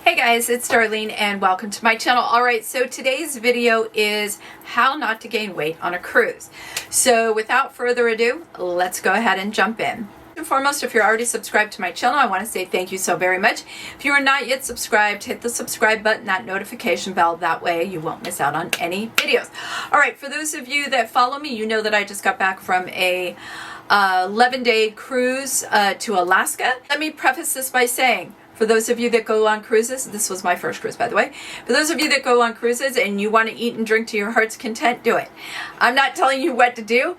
Hey guys, it's Darlene and welcome to my channel. Alright, so today's video is how not to gain weight on a cruise. So without further ado, let's go ahead and jump in. First and foremost, if you're already subscribed to my channel, I want to say thank you so very much. If you are not yet subscribed, hit the subscribe button, that notification bell, that way you won't miss out on any videos. Alright, for those of you that follow me, you know that I just got back from a 11-day cruise to Alaska. Let me preface this by saying, for those of you that go on cruises, this was my first cruise, by the way. For those of you that go on cruises and you want to eat and drink to your heart's content, do it. I'm not telling you what to do,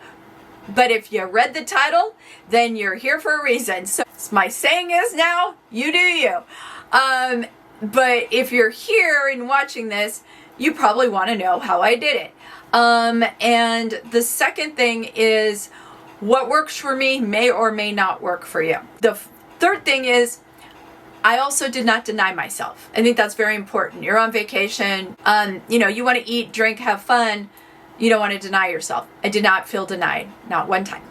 but if you read the title, then you're here for a reason. So my saying is now, you do you. But if you're here and watching this, you probably want to know how I did it. And the second thing is, what works for me may or may not work for you. The third thing is, I also did not deny myself. I think that's very important. You're on vacation, you want to eat, drink, have fun. You don't want to deny yourself. I did not feel denied, not one time.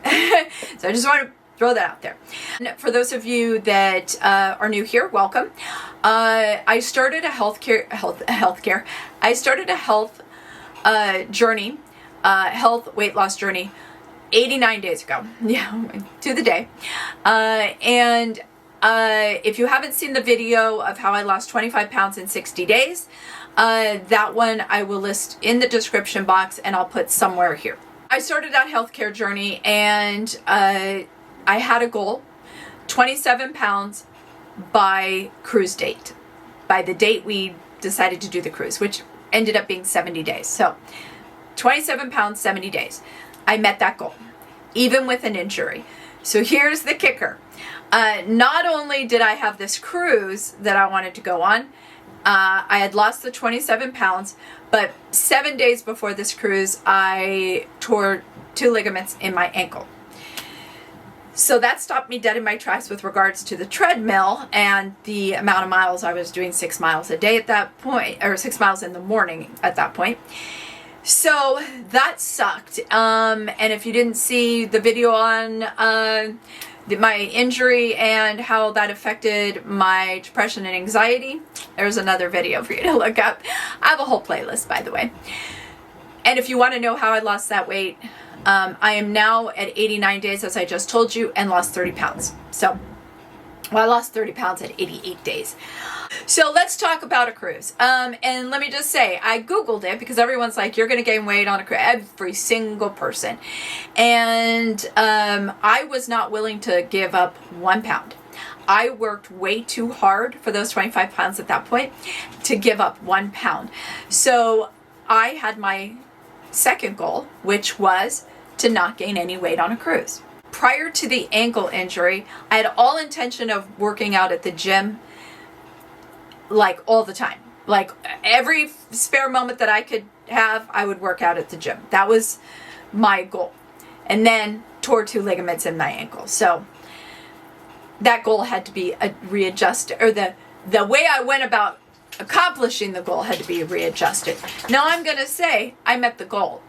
So I just want to throw that out there. And for those of you that are new here, welcome. I started a health journey, health weight loss journey 89 days ago. Yeah, to the day. If you haven't seen the video of how I lost 25 pounds in 60 days, that one I will list in the description box and I'll put somewhere here. I started that healthcare journey and I had a goal, 27 pounds by cruise date, by the date we decided to do the cruise, which ended up being 70 days. So 27 pounds, 70 days. I met that goal, even with an injury. So here's the kicker. Not only did I have this cruise that I wanted to go on, I had lost the 27 pounds, but 7 days before this cruise, I tore 2 ligaments in my ankle. So that stopped me dead in my tracks with regards to the treadmill and the amount of miles I was doing, 6 miles a day at that point, or 6 miles in the morning at that point. So that sucked. And if you didn't see the video on my injury and how that affected my depression and anxiety, there's another video for you to look up. I have a whole playlist, by the way. And if you want to know how I lost that weight, I am now at 89 days, as I just told you, and lost 30 pounds. So, I lost 30 pounds at 88 days. So let's talk about a cruise. And let me just say, I Googled it because everyone's like, you're going to gain weight on a cruise. Every single person. And I was not willing to give up 1 pound. I worked way too hard for those 25 pounds at that point to give up 1 pound. So I had my second goal, which was to not gain any weight on a cruise. Prior to the ankle injury, I had all intention of working out at the gym, like all the time. Like every spare moment that I could have, I would work out at the gym. That was my goal. And then tore 2 ligaments in my ankle. So that goal had to be readjusted, or the way I went about accomplishing the goal had to be readjusted. Now I'm going to say I met the goal.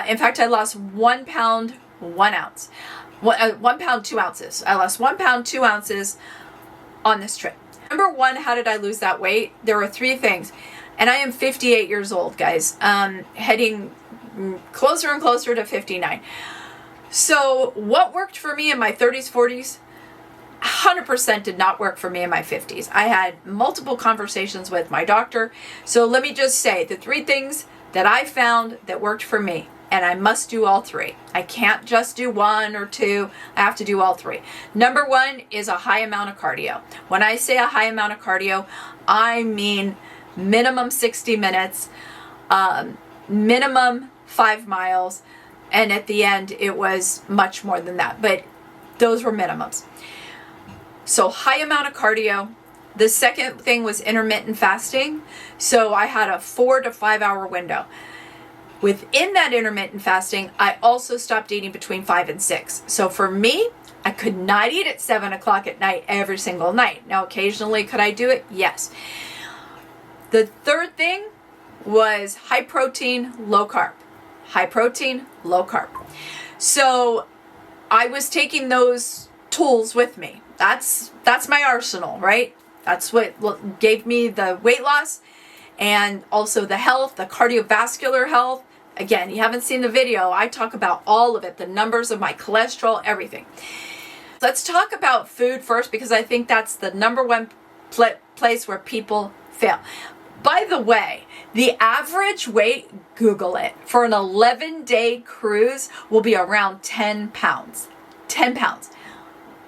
In fact, I lost 1 pound, 1 ounce. 1 pound, 2 ounces. I lost 1 pound, 2 ounces on this trip. Number one, how did I lose that weight? There were 3 things. And I am 58 years old, guys. Heading closer and closer to 59. So what worked for me in my 30s, 40s, 100% did not work for me in my 50s. I had multiple conversations with my doctor. So let me just say the 3 things that I found that worked for me. And I must do all 3. I can't just do 1 or 2. I have to do all 3. Number 1 is a high amount of cardio. When I say a high amount of cardio, I mean minimum 60 minutes, minimum 5 miles, and at the end it was much more than that. But those were minimums. So high amount of cardio. The second thing was intermittent fasting. So I had a 4 to 5 hour window. Within that intermittent fasting, I also stopped eating between 5 and 6. So for me, I could not eat at 7 o'clock at night every single night. Now, occasionally, could I do it? Yes. The third thing was high protein, low carb. High protein, low carb. So I was taking those tools with me. That's my arsenal, right? That's what gave me the weight loss and also the health, the cardiovascular health. Again, you haven't seen the video. I talk about all of it, the numbers of my cholesterol, everything. Let's talk about food first, because I think that's the number one place where people fail. By the way, the average weight, Google it, for an 11-day cruise will be around 10 pounds. 10 pounds.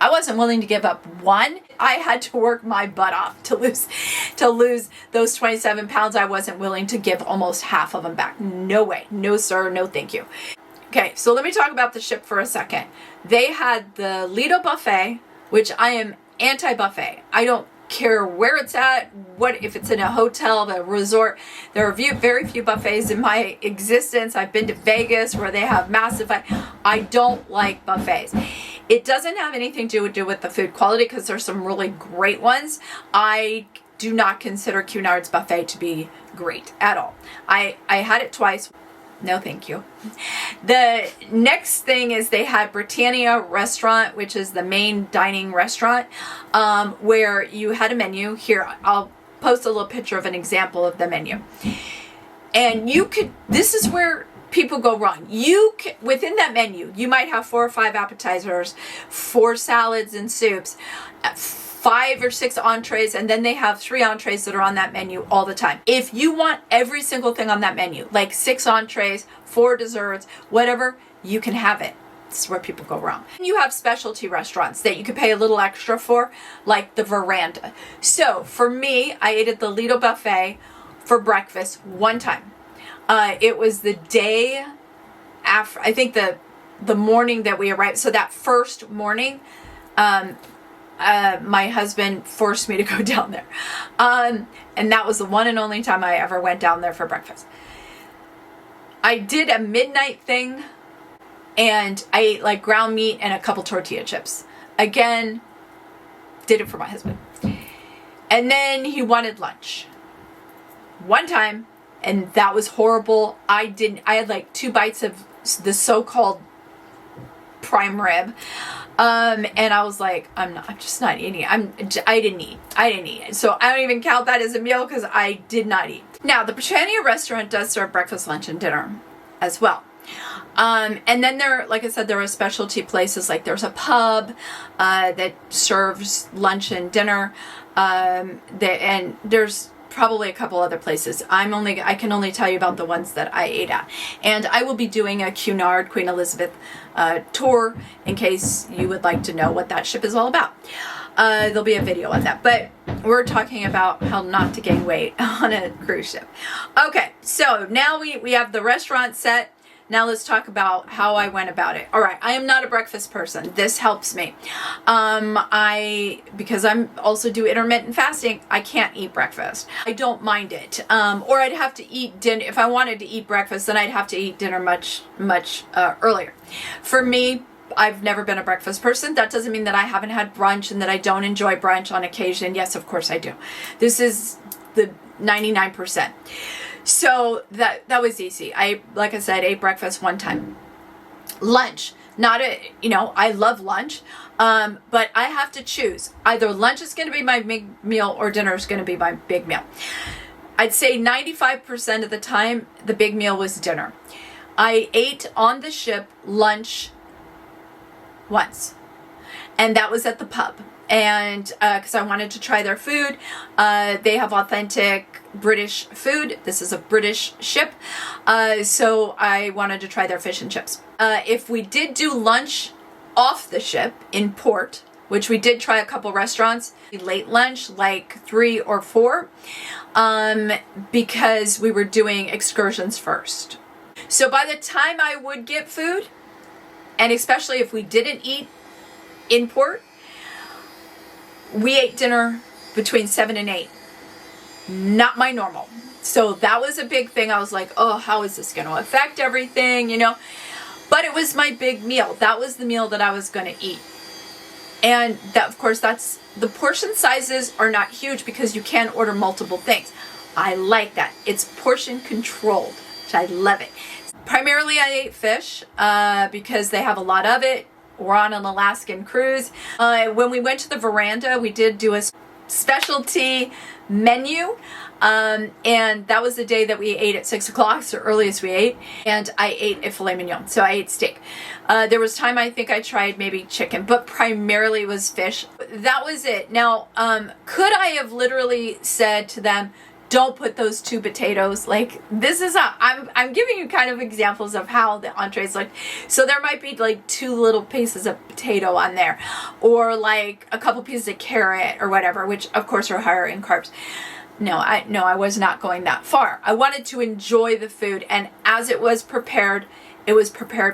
I wasn't willing to give up one. I had to work my butt off to lose those 27 pounds. I wasn't willing to give almost half of them back. No way. No, sir. No, thank you. Okay, so let me talk about the ship for a second. They had the Lido buffet, which I am anti-buffet. I don't care where it's at, if it's in a hotel, a resort. There are very few buffets in my existence. I've been to Vegas where they have massive. I don't like buffets. It doesn't have anything to do with the food quality, because there's some really great ones. I do not consider Cunard's buffet to be great at all. I had it twice. No, thank you. The next thing is they had Britannia Restaurant, which is the main dining restaurant, where you had a menu. Here, I'll post a little picture of an example of the menu. And this is where people go wrong. Within that menu, you might have 4 or 5 appetizers, 4 salads and soups, 5 or 6 entrees, and then they have 3 entrees that are on that menu all the time. If you want every single thing on that menu, like 6 entrees, 4 desserts, whatever, you can have it. This is where people go wrong. You have specialty restaurants that you could pay a little extra for, like the Veranda. So for me, I ate at the Lido buffet for breakfast one time. It was the day after, I think the morning that we arrived. So that first morning, my husband forced me to go down there. And that was the one and only time I ever went down there for breakfast. I did a midnight thing, and I ate like ground meat and a couple tortilla chips. Again, did it for my husband. And then he wanted lunch. One time, and that was horrible. I had like 2 bites of the so-called prime rib. And I was like, I'm just not eating. I didn't eat. So I don't even count that as a meal, because I did not eat. Now, the Britannia restaurant does serve breakfast, lunch, and dinner as well. And then like I said, there are specialty places, like there's a pub, that serves lunch and dinner. And there's probably a couple other places. I can only tell you about the ones that I ate at. And I will be doing a Cunard Queen Elizabeth tour in case you would like to know what that ship is all about. There'll be a video on that. But we're talking about how not to gain weight on a cruise ship. Okay, so now we have the restaurant set. Now let's talk about how I went about it. All right, I am not a breakfast person. This helps me. Because I'm also do intermittent fasting, I can't eat breakfast. I don't mind it. Or I'd have to eat dinner. If I wanted to eat breakfast, then I'd have to eat dinner much earlier. For me, I've never been a breakfast person. That doesn't mean that I haven't had brunch and that I don't enjoy brunch on occasion. Yes, of course I do. This is the 99%. So that was easy. Like I said, ate breakfast one time. Lunch, I love lunch, but I have to choose. Either lunch is going to be my big meal or dinner is going to be my big meal. I'd say 95% of the time, the big meal was dinner. I ate on the ship lunch once, and that was at the pub. And because I wanted to try their food. They have authentic British food. This is a British ship. So I wanted to try their fish and chips. If we did do lunch off the ship in port, which we did try a couple restaurants, late lunch, like 3 or 4, because we were doing excursions first. So by the time I would get food, and especially if we didn't eat in port, we ate dinner between 7 and 8. Not my normal. So that was a big thing. I was like, oh, how is this going to affect everything, But it was my big meal. That was the meal that I was going to eat. And that, of course, the portion sizes are not huge because you can order multiple things. I like that. It's portion controlled, which I love it. Primarily I ate fish because they have a lot of it. We're on an Alaskan cruise. When we went to the Veranda, we did do a specialty menu. And that was the day that we ate at 6 o'clock, so earliest we ate. And I ate a filet mignon, so I ate steak. There was time I think I tried maybe chicken, but primarily it was fish. That was it. Now, could I have literally said to them, don't put those 2 potatoes? Like, this is I'm giving you kind of examples of how the entrees look. So there might be like 2 little pieces of potato on there, or like a couple pieces of carrot or whatever, which of course are higher in carbs. No, I was not going that far. I wanted to enjoy the food, and as it was prepared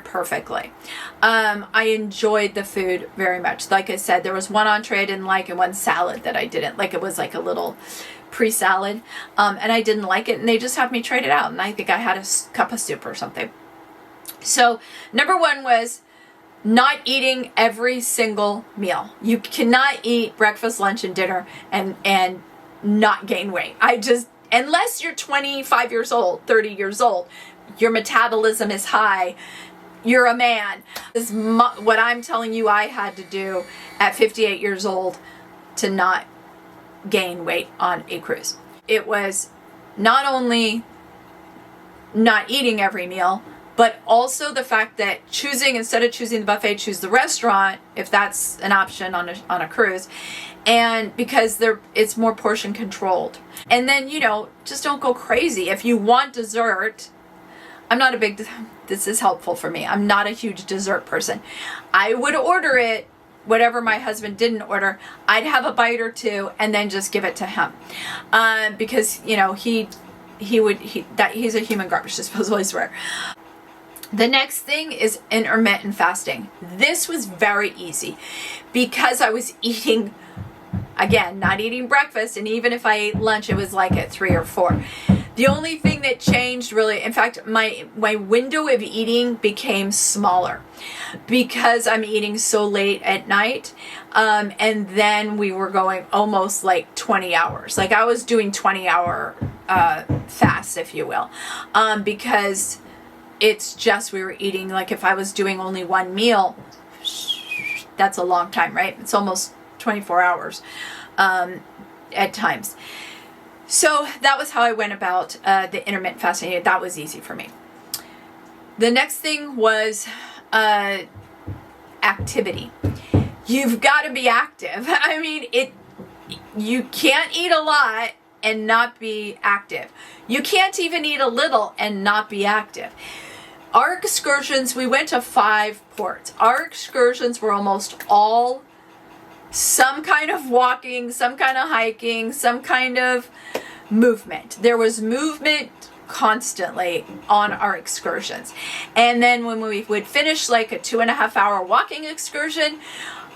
perfectly. I enjoyed the food very much. Like I said, there was one entree I didn't like and one salad that I didn't like. It was like a little pre-salad, and I didn't like it, and they just had me trade it out, and I think I had a cup of soup or something. So number 1 was not eating every single meal. You cannot eat breakfast, lunch, and dinner and not gain weight. Unless you're 25 years old, 30 years old, your metabolism is high, you're a man. This is what I'm telling you I had to do at 58 years old to not gain weight on a cruise. It was not only not eating every meal, but also the fact that instead of choosing the buffet, choose the restaurant if that's an option on a cruise, and because it's more portion controlled. And then, just don't go crazy. If you want dessert, this is helpful for me. I'm not a huge dessert person. I would order it, whatever my husband didn't order. I'd have a bite or 2 and then just give it to him, because he's a human garbage disposal, I swear. The next thing is intermittent fasting. This was very easy because I was eating, again, not eating breakfast, and even if I ate lunch, it was like at 3 or 4. The only thing that changed really, in fact, my window of eating became smaller because I'm eating so late at night. And then we were going almost like 20 hours. Like I was doing 20-hour fasts, if you will, because it's just we were eating, like if I was doing only 1 meal, that's a long time, right? It's almost 24 hours at times. So that was how I went about the intermittent fasting. That was easy for me. The next thing was activity. You've got to be active. I mean, you can't eat a lot and not be active. You can't even eat a little and not be active. Our excursions, we went to 5 ports. Our excursions were almost all some kind of walking, some kind of hiking, some kind of movement. There was movement constantly on our excursions. And then when we would finish like a 2.5-hour walking excursion,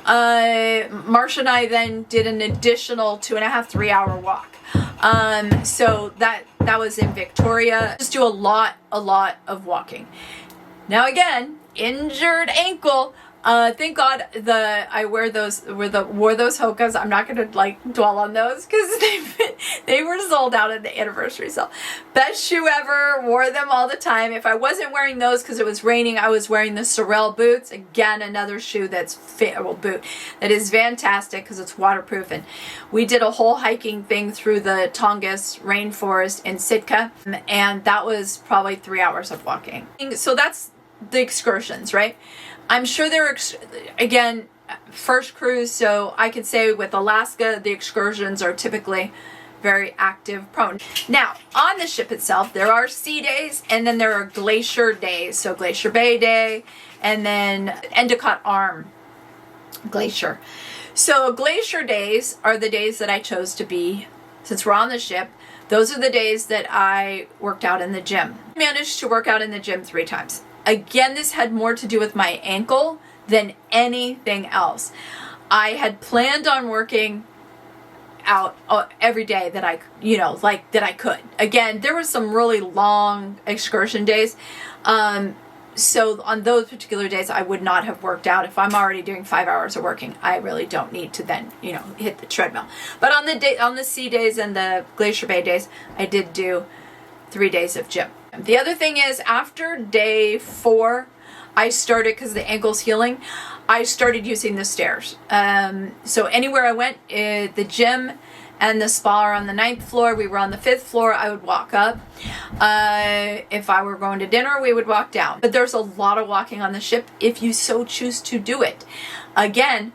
Marsha and I then did an additional 2.5, 3-hour walk. So that was in Victoria. Just do a lot of walking. Now again, injured ankle. Thank God I wore those Hokas. I'm not going to dwell on those because they were sold out at the anniversary sale. Best shoe ever. Wore them all the time. If I wasn't wearing those because it was raining, I was wearing the Sorel boots. Again, another shoe boot that is fantastic because it's waterproof. And we did a whole hiking thing through the Tongass rainforest in Sitka, and that was probably 3 hours of walking. So that's the excursions, right? I'm sure again, first cruise, so I could say with Alaska, the excursions are typically very active prone. Now, on the ship itself, there are sea days, and then there are glacier days. So Glacier Bay Day, and then Endicott Arm Glacier. So glacier days are the days that I chose to be, since we're on the ship, those are the days that I worked out in the gym. I managed to work out in the gym 3 times. Again, this had more to do with my ankle than anything else. I had planned on working out every day that I could. Again, there were some really long excursion days. So on those particular days, I would not have worked out. If I'm already doing 5 hours of working, I really don't need to then, hit the treadmill. But on the sea days and the Glacier Bay days, I did do 3 days of gym. The other thing is, after day 4, I started, because the ankle's healing, I started using the stairs. So anywhere I went, the gym, and the spa are on the 9th floor. We were on the 5th floor. I would walk up. If I were going to dinner, we would walk down. But there's a lot of walking on the ship if you so choose to do it. Again,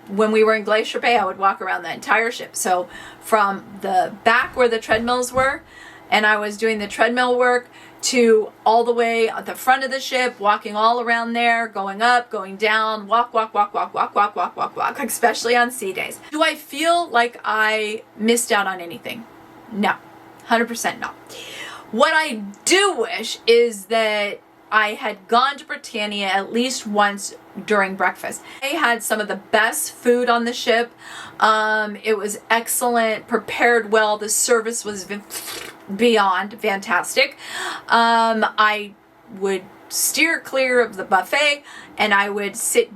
when we were in Glacier Bay, I would walk around the entire ship. So from the back where the treadmills were, and I was doing the treadmill work, to all the way at the front of the ship, walking all around there, going up, going down, walk, especially on sea days. Do I feel like I missed out on anything? No, 100% no. What I do wish is that I had gone to Britannia at least once during breakfast. I had some of the best food on the ship. It was excellent, prepared well. The service was beyond fantastic. I would steer clear of the buffet, and I would sit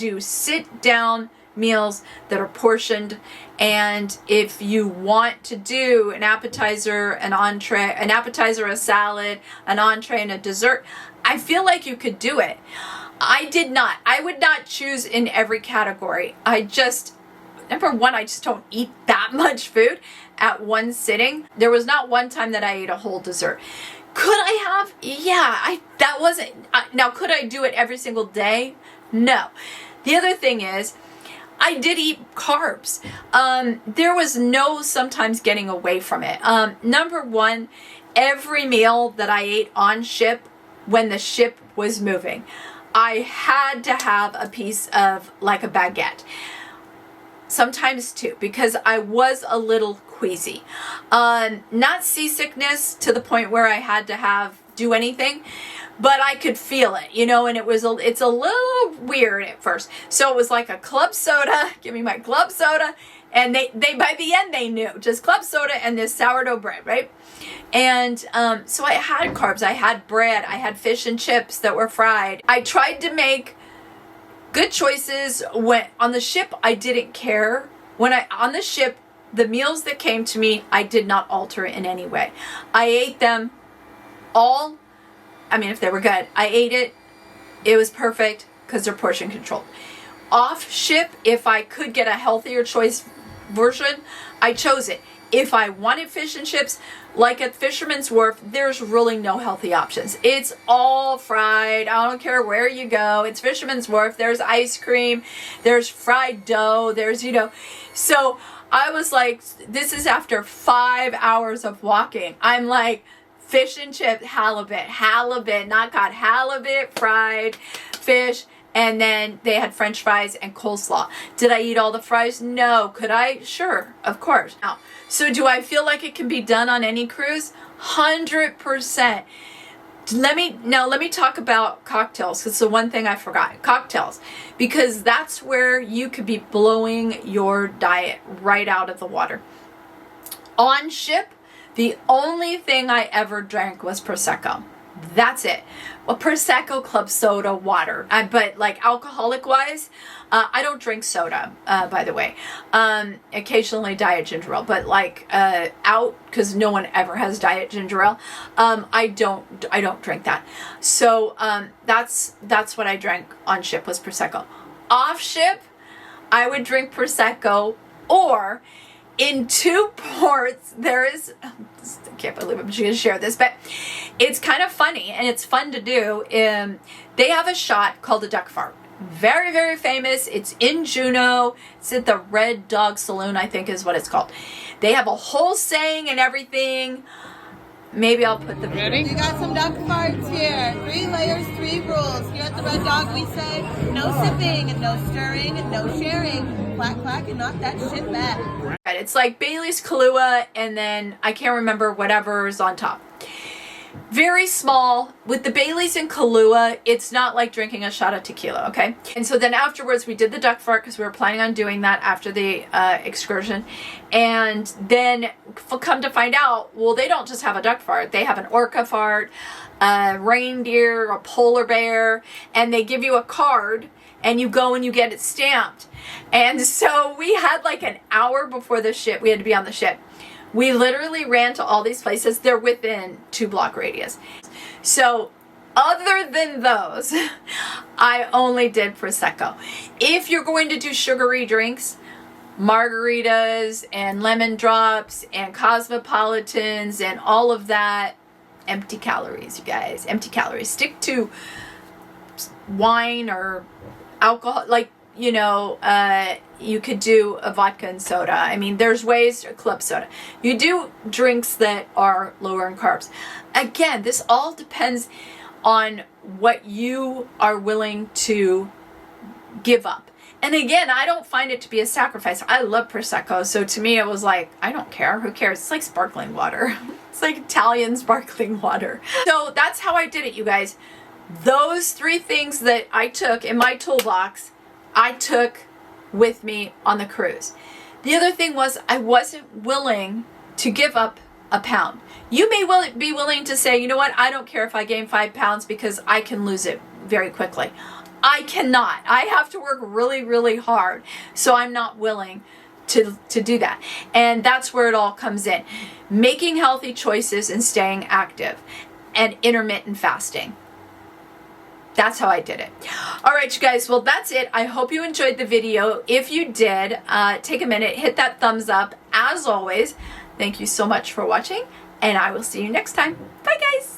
down meals that are portioned. And if you want to do an appetizer, an entree, an appetizer, a salad, an entree, and a dessert, I feel like you could do it. I did not. I would not choose in every category. Number one, I just don't eat that much food at one sitting. There was not one time that I ate a whole dessert. Could I have? Yeah, that wasn't. Now, could I do it every single day? No. The other thing is, I did eat carbs. There was no sometimes getting away from it. Number one, every meal that I ate on ship, when the ship was moving, I had to have a piece of, like, a baguette. Sometimes two, because I was a little queasy. Not seasickness to the point where I had to do anything, but I could feel it, and it's a little weird at first. So it was like a club soda, give me my club soda, and they by the end they knew, just club soda and this sourdough bread, right? And so I had carbs, I had bread, I had fish and chips that were fried. I tried to make good choices. When on the ship, I didn't care. On the ship, the meals that came to me, I did not alter in any way. I ate them all. I mean, if they were good, I ate it. It was perfect because they're portion controlled. Off ship, if I could get a healthier choice version, I chose it. If I wanted fish and chips, like at Fisherman's Wharf, there's really no healthy options. It's all fried. I don't care where you go. It's Fisherman's Wharf. There's ice cream. There's fried dough. There's, So I was like, this is after 5 hours of walking. I'm like, fish and chips, halibut, not caught, halibut, fried fish. And then they had French fries and coleslaw. Did I eat all the fries? No. Could I? Sure, of course. Now, so do I feel like it can be done on any cruise? 100%. Let me talk about cocktails, because it's the one thing I forgot. Cocktails. Because that's where you could be blowing your diet right out of the water. On ship, the only thing I ever drank was Prosecco. That's it. Well, Prosecco, club soda, water. But like alcoholic wise, I don't drink soda, by the way. Occasionally diet ginger ale, but like out, because no one ever has diet ginger ale. I don't drink that. So that's what I drank on ship was Prosecco. Off ship, I would drink Prosecco, or in 2 ports, I can't believe I'm just going to share this, but it's kind of funny and it's fun to do. They have a shot called a duck fart. Very, very famous. It's in Juneau. It's at the Red Dog Saloon, I think is what it's called. They have a whole saying and everything. Maybe I'll put the video. Ready? We got some duck farts here. 3 layers, 3 rules. Here at the Red Dog, we say no sipping and no stirring and no sharing. Clack, clack, and knock that shit back. It's like Bailey's Kahlua, and then I can't remember whatever's on top. Very small. With the Bailey's and Kahlua, it's not like drinking a shot of tequila, okay? And so then afterwards, we did the duck fart because we were planning on doing that after the excursion. And then come to find out, well, they don't just have a duck fart. They have an orca fart, a reindeer, a polar bear, and they give you a card, and you go and you get it stamped. And so we had like an hour before the ship. We had to be on the ship. We literally ran to all these places. They're within 2-block radius. So other than those, I only did Prosecco. If you're going to do sugary drinks, margaritas and lemon drops and cosmopolitans and all of that. Empty calories, you guys. Empty calories. Stick to wine or alcohol. Like, you know, you could do a vodka and soda. I mean, there's ways, club soda. You do drinks that are lower in carbs. Again, this all depends on what you are willing to give up. And again, I don't find it to be a sacrifice. I love Prosecco. So to me, it was like, I don't care. Who cares? It's like sparkling water. It's like Italian sparkling water. So that's how I did it, you guys. Those 3 things that I took in my toolbox, I took with me on the cruise. The other thing was I wasn't willing to give up a pound. You may be willing to say, you know what? I don't care if I gain 5 pounds because I can lose it very quickly. I cannot. I have to work really, really hard. So I'm not willing to do that. And that's where it all comes in. Making healthy choices and staying active and intermittent fasting. That's how I did it. All right, you guys. Well, that's it. I hope you enjoyed the video. If you did, take a minute, hit that thumbs up. As always, thank you so much for watching, and I will see you next time. Bye, guys.